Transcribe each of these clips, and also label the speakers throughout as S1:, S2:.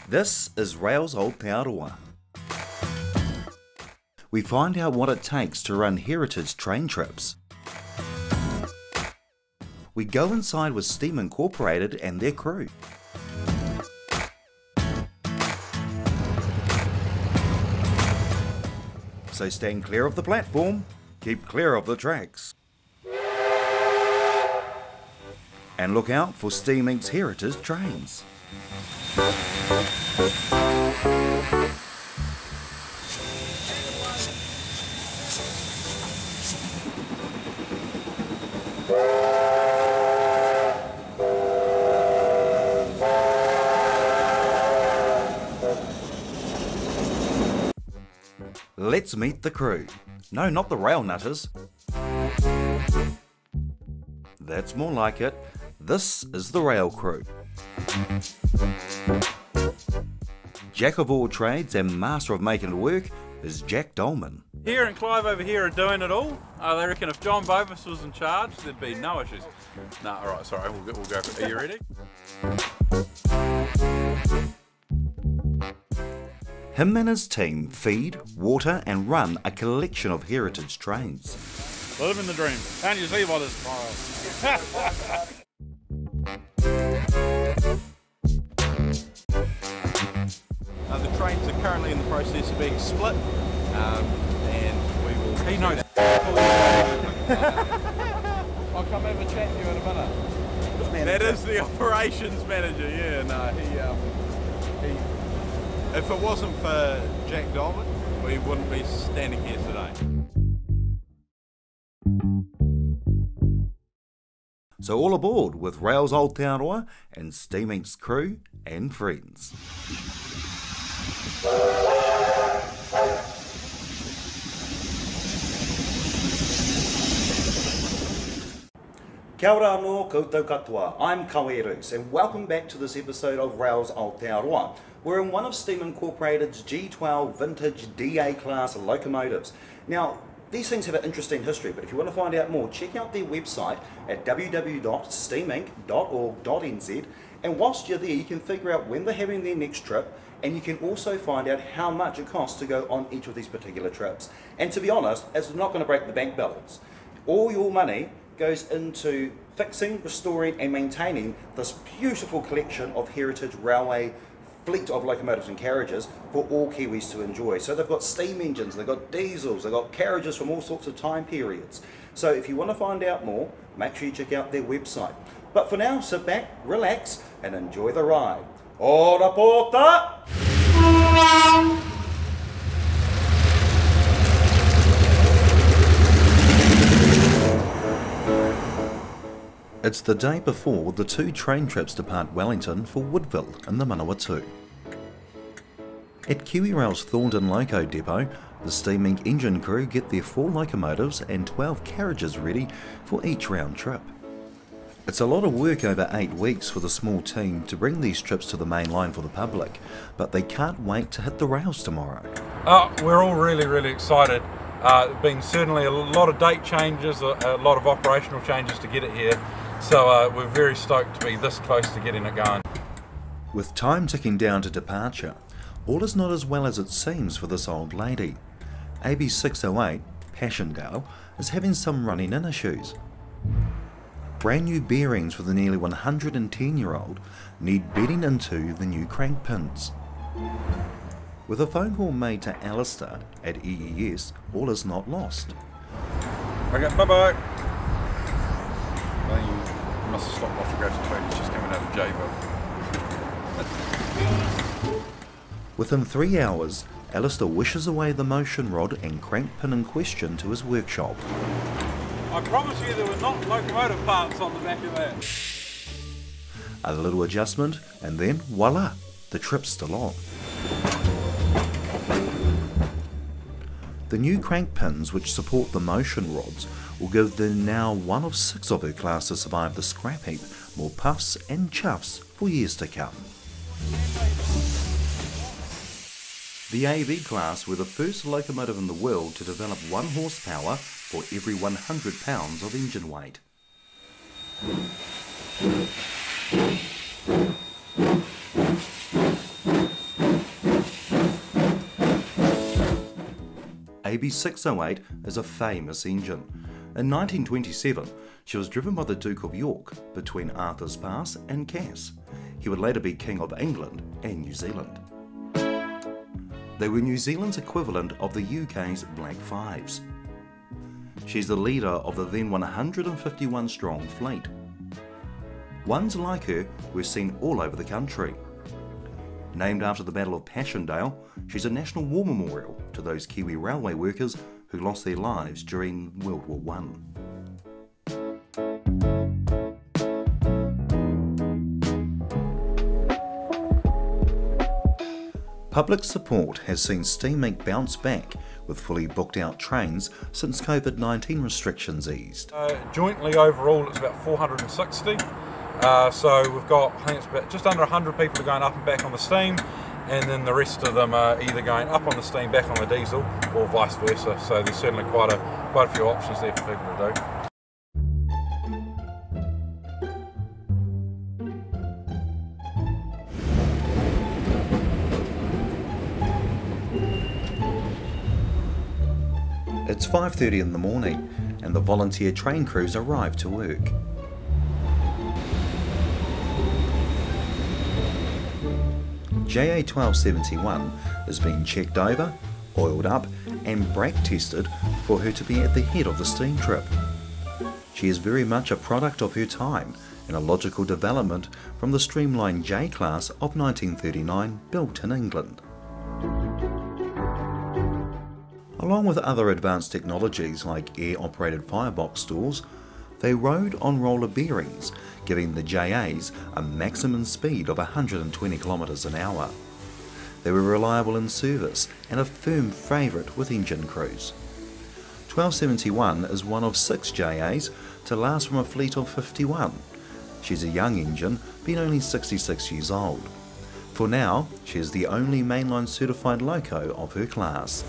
S1: This is Rail's Ōrāpōta. We find out what it takes to run heritage train trips. We go inside with STEAMINC Incorporated and their crew. So stand clear of the platform, keep clear of the tracks. And look out for STEAMINC's heritage trains. Let's meet the crew. No, not the rail nutters. That's more like it. This is the rail crew. Jack of all trades and master of making it work is Jack Dolman.
S2: Here and Clive over here are doing it all. They reckon if John Bovis was in charge, there'd be no issues. No, alright, sorry, we'll go for it. Are you ready?
S1: Him and his team feed, water and run a collection of heritage trains.
S2: Living the dream. Can't you see what this pile? The trains are currently in the process of being split, and we will... He knows. I'll come have a chat to you in a minute. That is the operations manager, yeah, no, he if it wasn't for Jack Dolman, we wouldn't be standing here today.
S1: So all aboard with Rail's Ōrāpōta and STEAMINC's crew and friends. Kia ora anō koutou katoa. I'm Kawe Roes and welcome back to this episode of Rail's Ōrāpōta. We're in one of STEAMINC Incorporated's G12 vintage DA class locomotives. Now, these things have an interesting history, but if you want to find out more, check out their website at www.steaminc.org.nz, and whilst you're there you can figure out when they're having their next trip, and you can also find out how much it costs to go on each of these particular trips. And to be honest, it's not going to break the bank balance. All your money goes into fixing, restoring and maintaining this beautiful collection of heritage railway fleet of locomotives and carriages for all Kiwis to enjoy. So they've got steam engines, they've got diesels, they've got carriages from all sorts of time periods. So if you want to find out more, make sure you check out their website. But for now, sit back, relax and enjoy the ride. Ōrāpōta! It's the day before the two train trips depart Wellington for Woodville in the Manawatu. At Kiwi Rail's Thornton Loco Depot, the STEAMINC engine crew get their 4 locomotives and 12 carriages ready for each round trip. It's a lot of work over 8 weeks for the small team to bring these trips to the main line for the public, but they can't wait to hit the rails tomorrow.
S2: We're all really excited. Been certainly a lot of date changes, a lot of operational changes to get it here. So we're very stoked to be this close to getting it going.
S1: With time ticking down to departure, all is not as well as it seems for this old lady. AB 608, Passchendaele, is having some running in issues. Brand new bearings for the nearly 110-year-old need bedding into the new crank pins. With a phone call made to Alistair at EES, all is not lost.
S2: Okay, bye-bye. You must have stopped autographs train, he's just coming out of Jayville.
S1: Within 3 hours, Alistair wishes away the motion rod and crank pin in question to his workshop.
S2: I promise you there were not locomotive parts on the back of that.
S1: A little adjustment and then voila, the trip's still on. The new crank pins which support the motion rods will give the now one of 6 of her class to survive the scrap heap more puffs and chuffs for years to come. The AB class were the first locomotive in the world to develop 1 horsepower for every 100 pounds of engine weight. AB 608 is a famous engine. In 1927, she was driven by the Duke of York between Arthur's Pass and Cass. He would later be King of England and New Zealand. They were New Zealand's equivalent of the UK's Black Fives. She's the leader of the then 151 strong fleet. Ones like her were seen all over the country. Named after the Battle of Passchendaele, she's a national war memorial to those Kiwi railway workers who lost their lives during World War I. Public support has seen STEAMINC bounce back with fully booked out trains since COVID-19 restrictions eased.
S3: Jointly overall it's about 460, so we've got, I think it's about just under 100 people are going up and back on the steam, and then the rest of them are either going up on the steam, back on the diesel, or vice versa, so there's certainly quite a few options there for people to do.
S1: It's 5:30 in the morning and the volunteer train crews arrive to work. JA 1271 is being checked over, oiled up and brake tested for her to be at the head of the steam trip. She is very much a product of her time and a logical development from the streamlined J class of 1939 built in England. Along with other advanced technologies like air-operated firebox doors, they rode on roller bearings, giving the JAs a maximum speed of 120 km an hour. They were reliable in service and a firm favourite with engine crews. 1271 is one of 6 JAs to last from a fleet of 51. She's a young engine, being only 66 years old. For now, she is the only mainline certified loco of her class.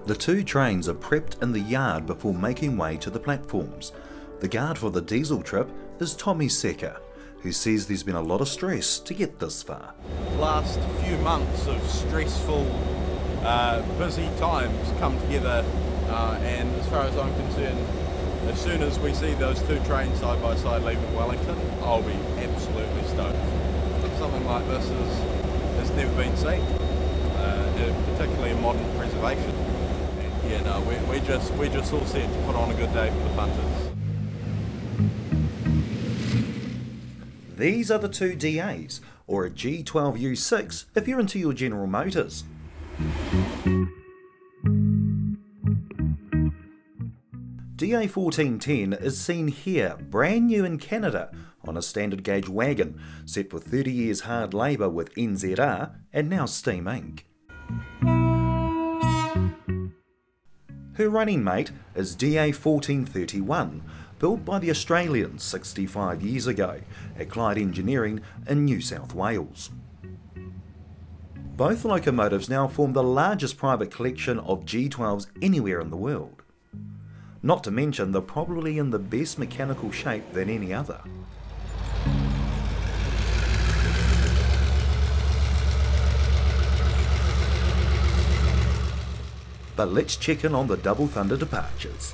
S1: The two trains are prepped in the yard before making way to the platforms. The guard for the diesel trip is Tommy Secker, who says there's been a lot of stress to get this far.
S2: Last few months of stressful, busy times come together, and as far as I'm concerned, as soon as we see those two trains side by side leaving Wellington, I'll be absolutely stoked. Something like this has never been seen, particularly in modern preservation. Yeah, no, we're just all set to put on a good day for the punters.
S1: These are the two DAs, or a G12U6 if you're into your General Motors. DA 1410 is seen here, brand new in Canada, on a standard gauge wagon, set for 30 years hard labour with NZR and now STEAMINC. Her running mate is DA 1431, built by the Australians 65 years ago at Clyde Engineering in New South Wales. Both locomotives now form the largest private collection of G12s anywhere in the world. Not to mention they're probably in the best mechanical shape than any other. But let's check in on the Double Thunder departures.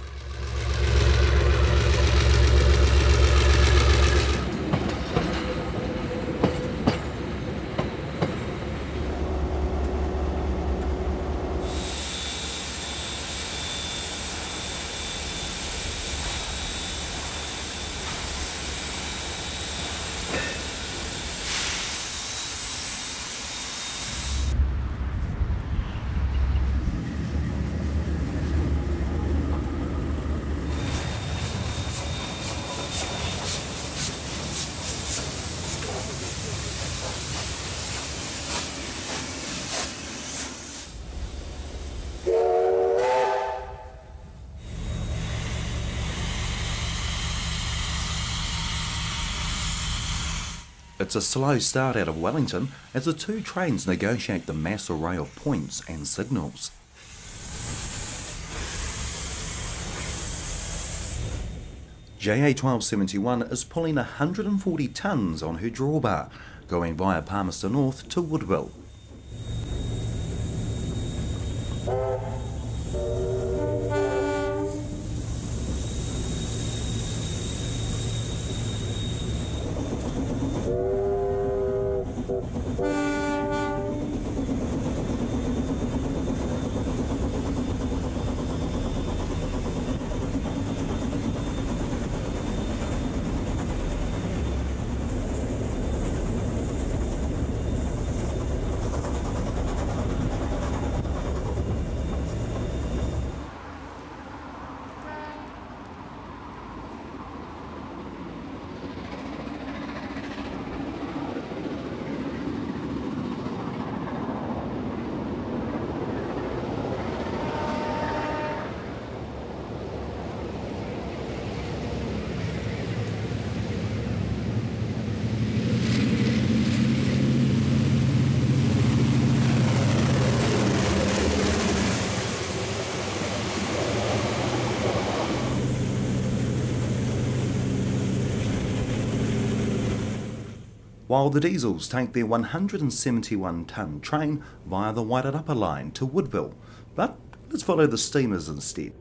S1: It's a slow start out of Wellington as the two trains negotiate the mass array of points and signals. JA 1271 is pulling 140 tonnes on her drawbar, going via Palmerston North to Woodville. While the diesels take their 171-tonne train via the Wairarapa line to Woodville, but let's follow the steamers instead.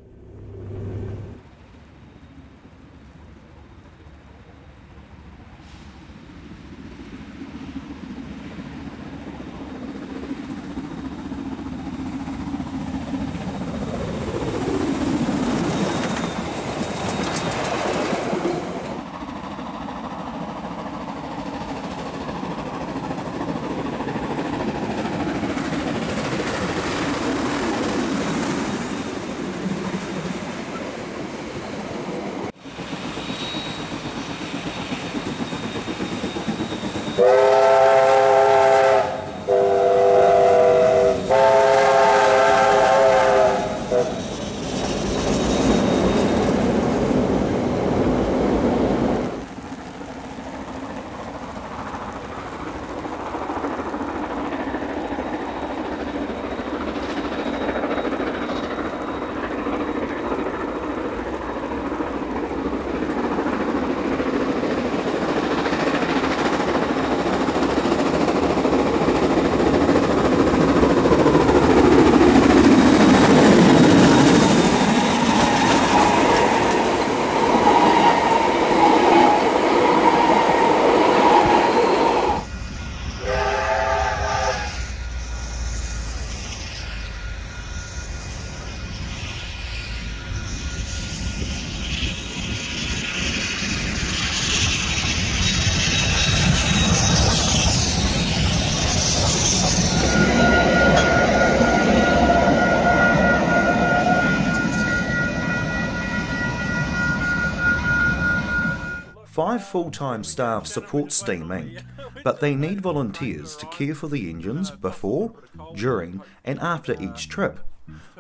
S1: Five full-time staff support STEAMINC, but they need volunteers to care for the engines before, during and after each trip.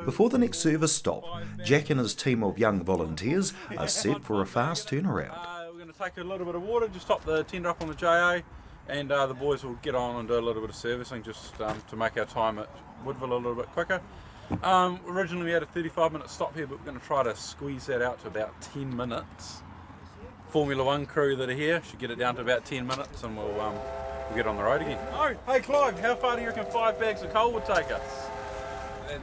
S1: Before the next service stop, Jack and his team of young volunteers are set for a fast turnaround.
S3: We're going to take a little bit of water, just top the tender up on the JA, and the boys will get on and do a little bit of servicing just to make our time at Woodville a little bit quicker. Originally we had a 35-minute stop here, but we're going to try to squeeze that out to about 10 minutes. Formula One crew that are here should get it down to about 10 minutes and we'll get on the road again. Oh, hey Clive, how far do you reckon 5 bags of coal would take us?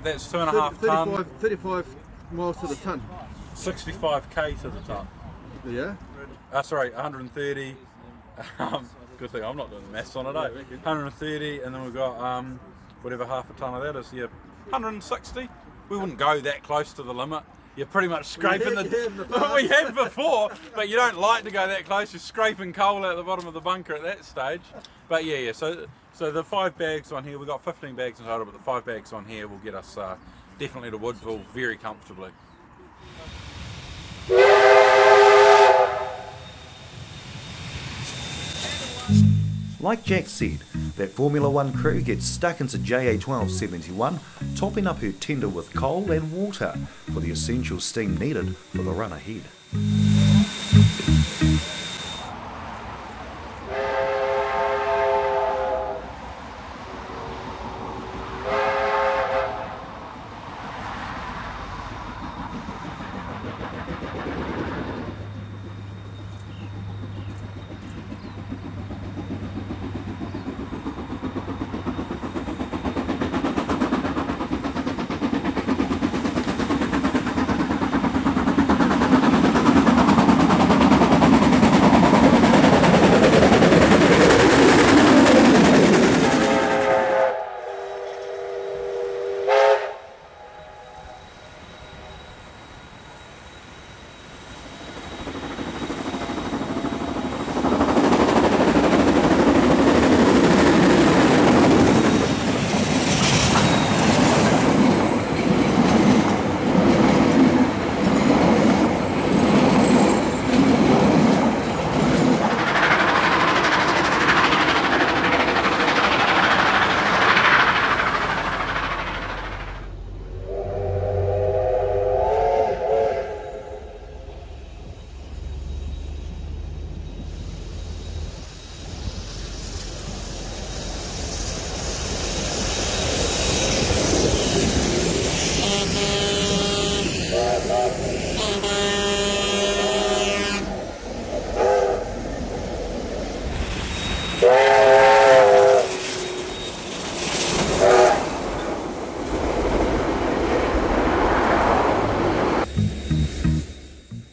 S3: That's 2.5 tonne.
S4: 35 miles to the tonne.
S3: 65k to the tonne.
S4: Yeah?
S3: Sorry, 130. Good thing I'm not doing the maths on it, eh? 130, and then we've got whatever half a tonne of that is, yeah, 160. We wouldn't go that close to the limit. You're pretty much scraping we have before, but you don't like to go that close. You're scraping coal out the bottom of the bunker at that stage. But yeah. So the 5 bags on here, we've got 15 bags in total, but the 5 bags on here will get us definitely to Woodville very comfortably.
S1: Like Jack said, that Formula One crew gets stuck into JA 1271, topping up her tender with coal and water for the essential steam needed for the run ahead.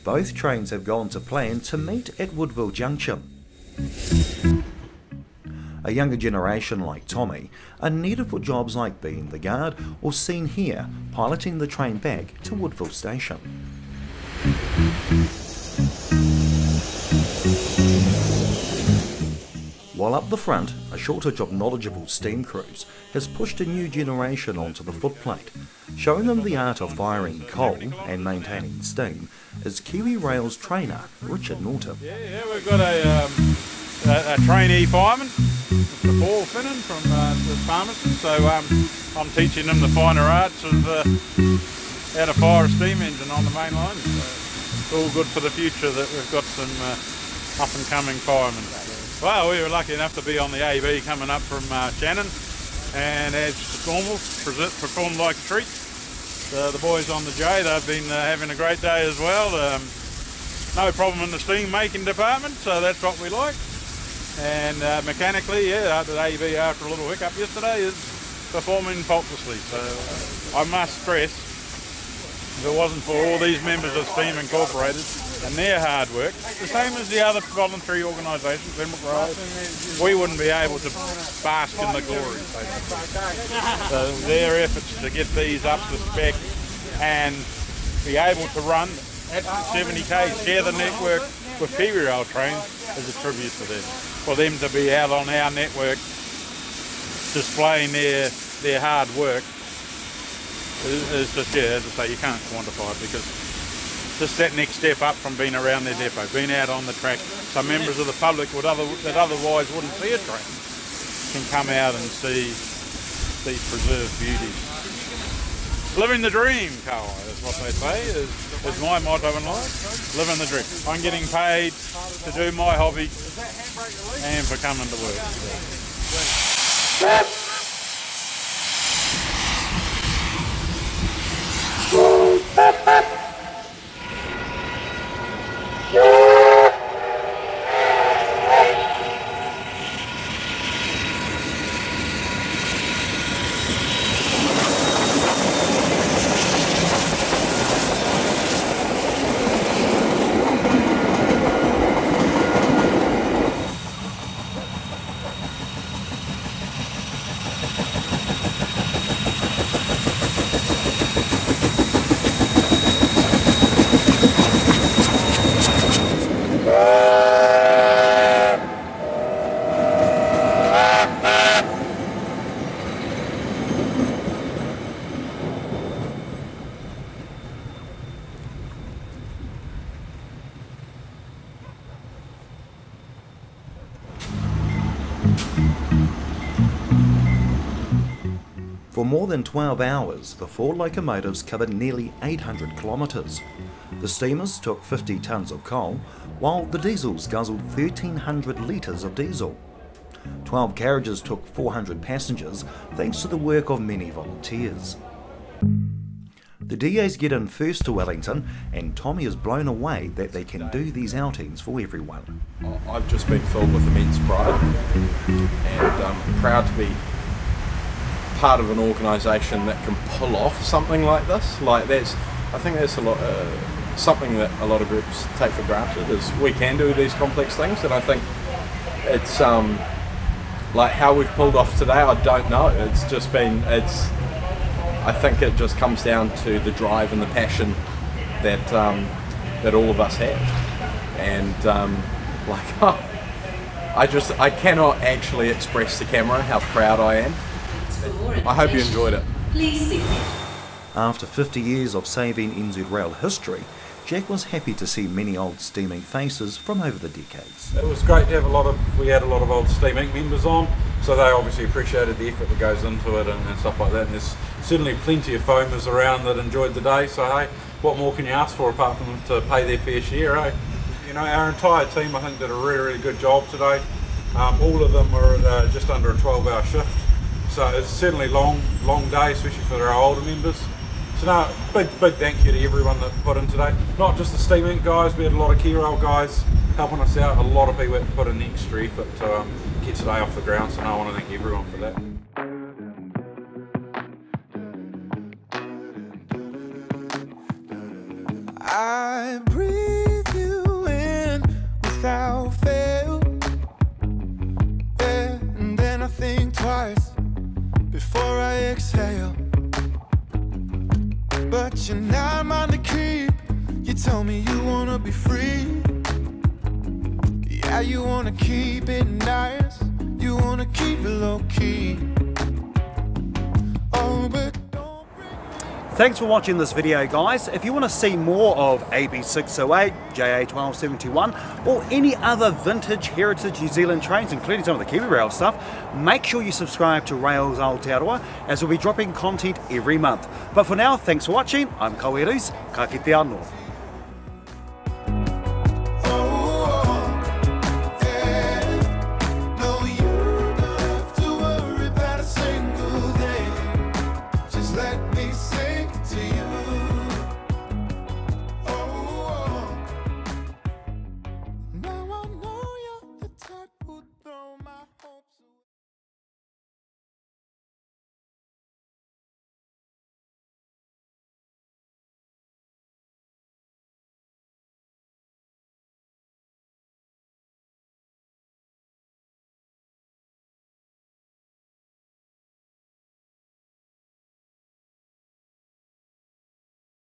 S1: Both trains have gone to plan to meet at Woodville Junction. A younger generation like Tommy are needed for jobs like being the guard or seen here piloting the train back to Woodville Station. While up the front, a shortage of knowledgeable steam crews has pushed a new generation onto the footplate. Showing them the art of firing coal and maintaining steam is Kawe Roes trainer Richard Norton.
S3: Yeah, we've got a trainee fireman, Mr. Paul Finnan from the pharmacy. So I'm teaching him the finer arts of how to fire a steam engine on the main line. So it's all good for the future that we've got some up and coming firemen. Well, we were lucky enough to be on the AB coming up from Shannon, and as normal, performed like a treat. The boys on the J, they've been having a great day as well. No problem in the steam making department, so that's what we like. And mechanically, yeah, the AB after a little hiccup yesterday is performing faultlessly. So I must stress, if it wasn't for all these members of Steam Incorporated and their hard work, the same as the other voluntary organisations, we wouldn't be able to bask in the glory. So their efforts to get these up to spec and be able to run at 70k, share the network with Kiwi Rail trains is a tribute to them. For them to be out on our network displaying their hard work is just, yeah, as I say, you can't quantify it, because just that next step up from being around their depot, being out on the track, so members of the public that otherwise wouldn't see a train can come out and see these preserved beauties. Living the dream, Kawe, is what they say, is my motto in life. Living the dream. I'm getting paid to do my hobby and for coming to work.
S1: For more than 12 hours, the 4 locomotives covered nearly 800 kilometres. The steamers took 50 tonnes of coal, while the diesels guzzled 1,300 litres of diesel. 12 carriages took 400 passengers, thanks to the work of many volunteers. The DAs get in first to Wellington, and Tommy is blown away that they can do these outings for everyone.
S2: I've just been filled with immense pride, and I'm proud to be part of an organisation that can pull off something like this. I think that's a lot, something that a lot of groups take for granted, is we can do these complex things, and I think it's like how we've pulled off today, I don't know. It's just been, I think it just comes down to the drive and the passion that that all of us have, and I cannot actually express to camera how proud I am. I hope you enjoyed it.
S1: After 50 years of saving NZ Rail history, Jack was happy to see many old STEAMINC faces from over the decades.
S3: It was great to have we had a lot of old STEAMINC members on, so they obviously appreciated the effort that goes into it and stuff like that, and there's certainly plenty of foamers around that enjoyed the day, so hey, what more can you ask for apart from them to pay their fair share, eh? You know, our entire team I think did a really good job today. All of them were just under a 12-hour shift. So it's certainly long day, especially for our older members. So no, big thank you to everyone that put in today. Not just the STEAMINC guys, we had a lot of Kiwi Rail guys helping us out. A lot of people had to put in the extra effort to get today off the ground, so no, I want to thank everyone for that.
S5: I breathe. twice before I exhale. But you're not mine to keep. You tell me you wanna be free. Yeah, you wanna keep it nice. You wanna keep it low key. Oh, but
S1: Thanks for watching this video, guys. If you want to see more of AB608, JA1271 or any other vintage heritage New Zealand trains, including some of the Kiwi Rail stuff, make sure you subscribe to Rails Aotearoa, as we'll be dropping content every month. But for now, thanks for watching. I'm Kawe Roes, ka kite anō.